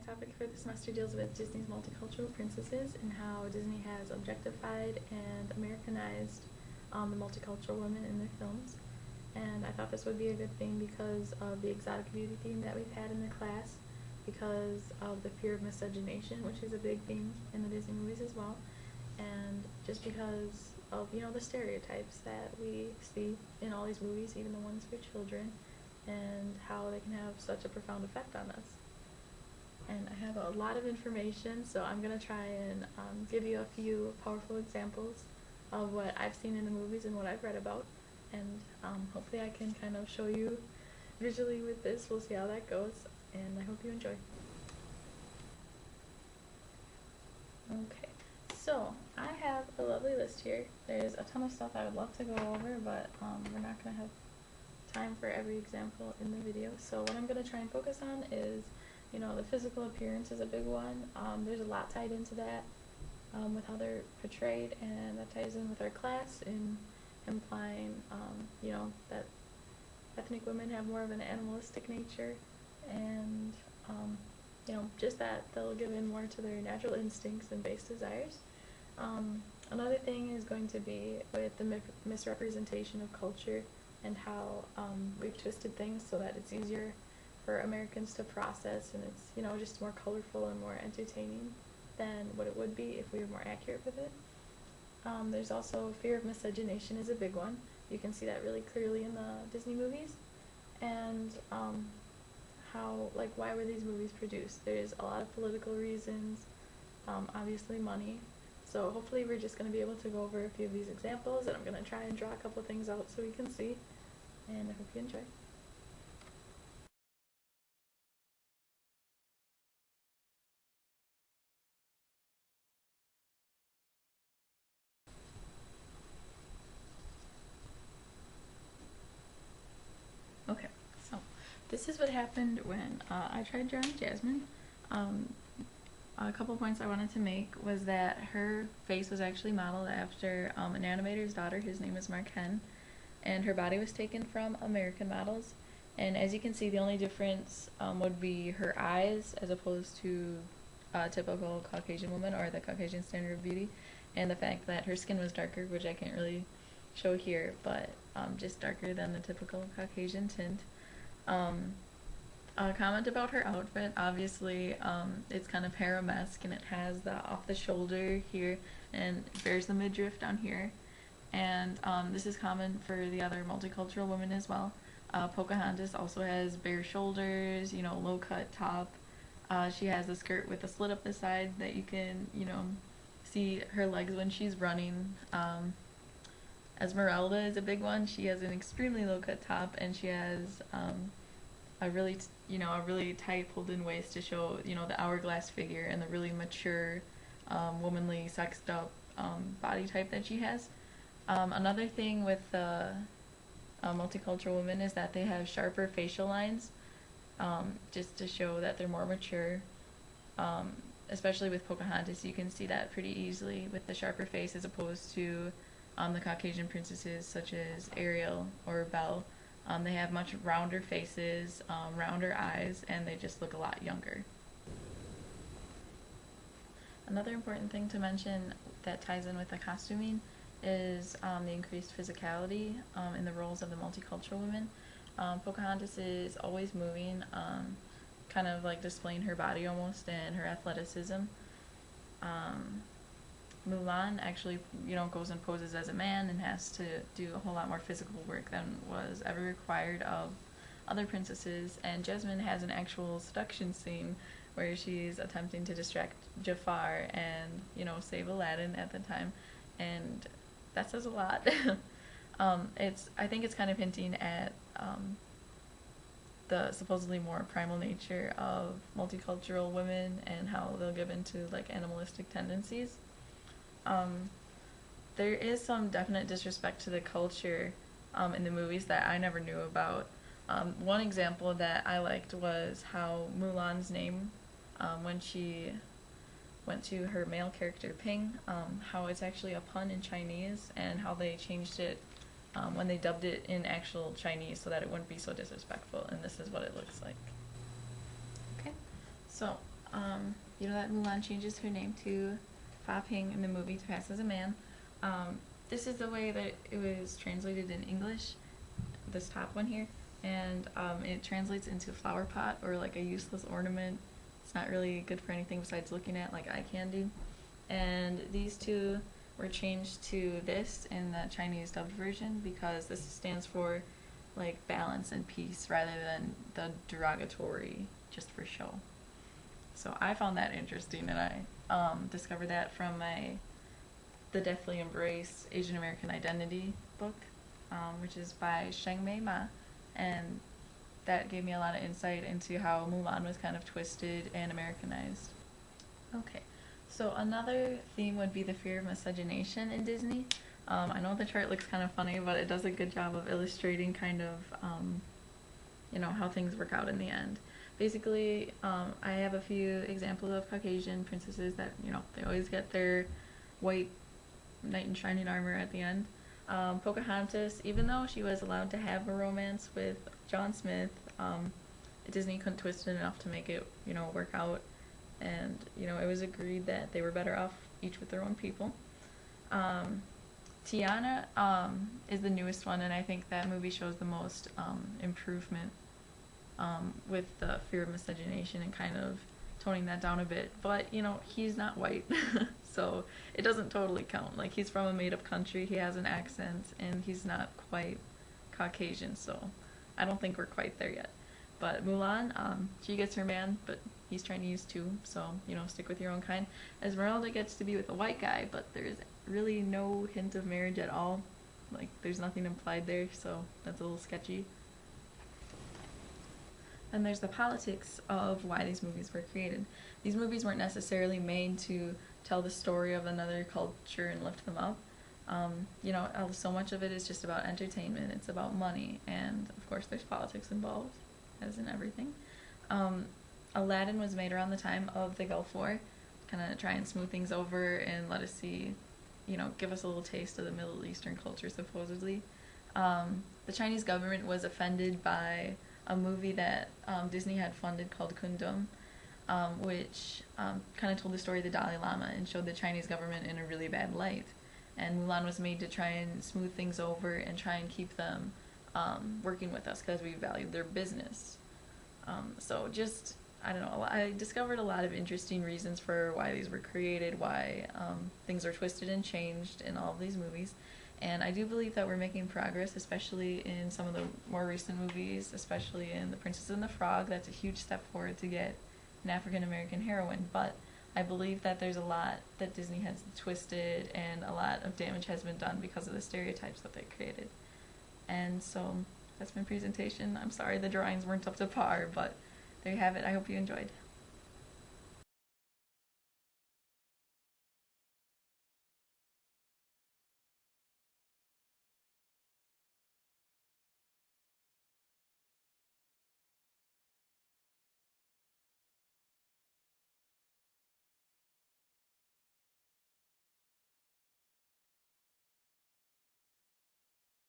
topic for the semester deals with Disney's multicultural princesses and how Disney has objectified and Americanized the multicultural women in their films. And I thought this would be a good thing because of the exotic beauty theme that we've had in the class, because of the fear of miscegenation, which is a big theme in the Disney movies as well, and just because of, you know, the stereotypes that we see in all these movies, even the ones for children, and how they can have such a profound effect on us. And I have a lot of information, so I'm going to try and give you a few powerful examples of what I've seen in the movies and what I've read about, and hopefully I can kind of show you visually with this. We'll see how that goes, and I hope you enjoy. Okay, so I have a lovely list here. There's a ton of stuff I would love to go over, but we're not going to have time for every example in the video. So what I'm going to try and focus on is, you know, the physical appearance is a big one. There's a lot tied into that with how they're portrayed, and that ties in with our class in implying, you know, that ethnic women have more of an animalistic nature, and, you know, just that they'll give in more to their natural instincts and base desires. Another thing is going to be with the misrepresentation of culture and how we've twisted things so that it's easier for Americans to process, and it's, you know, just more colorful and more entertaining than what it would be if we were more accurate with it. There's also fear of miscegenation is a big one. You can see that really clearly in the Disney movies, and how, like, why were these movies produced? There's a lot of political reasons, obviously money. So hopefully we're just going to be able to go over a few of these examples, and I'm going to try and draw a couple things out so we can see, and I hope you enjoy. Okay, so this is what happened when I tried drawing Jasmine. A couple points I wanted to make was that her face was actually modeled after an animator's daughter. His name is Mark Henn, and her body was taken from American models. And as you can see, the only difference would be her eyes as opposed to a typical Caucasian woman or the Caucasian standard of beauty, and the fact that her skin was darker, which I can't really show here, but just darker than the typical Caucasian tint. A comment about her outfit, obviously it's kind of harem-esque, and it has the off the shoulder here and bears the midriff down here, and this is common for the other multicultural women as well. Pocahontas also has bare shoulders, you know, low cut top. She has a skirt with a slit up the side that you can, you know, see her legs when she's running. Esmeralda is a big one. She has an extremely low cut top, and she has a really, you know, a really tight pulled in waist to show, you know, the hourglass figure and the really mature, womanly, sexed up body type that she has. Another thing with the multicultural women is that they have sharper facial lines, just to show that they're more mature. Especially with Pocahontas, you can see that pretty easily with the sharper face as opposed to the Caucasian princesses such as Ariel or Belle. They have much rounder faces, rounder eyes, and they just look a lot younger. Another important thing to mention that ties in with the costuming is the increased physicality in the roles of the multicultural women. Pocahontas is always moving, kind of like displaying her body almost and her athleticism. Mulan actually, you know, goes and poses as a man and has to do a whole lot more physical work than was ever required of other princesses. And Jasmine has an actual seduction scene where she's attempting to distract Jafar and, you know, save Aladdin at the time, and that says a lot. I think it's kind of hinting at the supposedly more primal nature of multicultural women and how they'll give into like animalistic tendencies. There is some definite disrespect to the culture in the movies that I never knew about. One example that I liked was how Mulan's name, when she went to her male character Ping, how it's actually a pun in Chinese, and how they changed it when they dubbed it in actual Chinese so that it wouldn't be so disrespectful, and this is what it looks like. Okay, so you know that Mulan changes her name to Fa Ping in the movie to pass as a man. This is the way that it was translated in English, this top one here, and it translates into flower pot or like a useless ornament. It's not really good for anything besides looking at, like eye candy. And these two were changed to this in the Chinese dubbed version because this stands for like balance and peace rather than the derogatory just for show. So I found that interesting, and I discovered that from The Deathly Embrace Asian American Identity book, which is by Sheng Mei Ma, and that gave me a lot of insight into how Mulan was kind of twisted and Americanized. Okay, so another theme would be the fear of miscegenation in Disney. I know the chart looks kind of funny, but it does a good job of illustrating kind of, you know, how things work out in the end. Basically, I have a few examples of Caucasian princesses that, you know, they always get their white knight in shining armor at the end. Pocahontas, even though she was allowed to have a romance with John Smith, Disney couldn't twist it enough to make it, you know, work out. And, you know, it was agreed that they were better off each with their own people. Tiana is the newest one, and I think that movie shows the most improvement with the fear of miscegenation and kind of toning that down a bit. But, you know, he's not white, so it doesn't totally count. Like, he's from a made-up country, he has an accent, and he's not quite Caucasian, so I don't think we're quite there yet. But Mulan, she gets her man, but he's Chinese too, so, you know, stick with your own kind. Esmeralda gets to be with a white guy, but there's really no hint of marriage at all. Like, there's nothing implied there, so that's a little sketchy. And there's the politics of why these movies were created. These movies weren't necessarily made to tell the story of another culture and lift them up. You know, so much of it is just about entertainment, it's about money, and of course there's politics involved, as in everything. Aladdin was made around the time of the Gulf War, kind of try and smooth things over and let us see, you know, give us a little taste of the Middle Eastern culture, supposedly. The Chinese government was offended by a movie that Disney had funded called Kundum, which kind of told the story of the Dalai Lama and showed the Chinese government in a really bad light. And Mulan was made to try and smooth things over and try and keep them working with us because we valued their business. So just, I don't know, I discovered a lot of interesting reasons for why these were created, why things are twisted and changed in all of these movies. And I do believe that we're making progress, especially in some of the more recent movies, especially in The Princess and the Frog. That's a huge step forward to get an African-American heroine. But I believe that there's a lot that Disney has twisted and a lot of damage has been done because of the stereotypes that they created. And so that's my presentation. I'm sorry the drawings weren't up to par, but there you have it. I hope you enjoyed.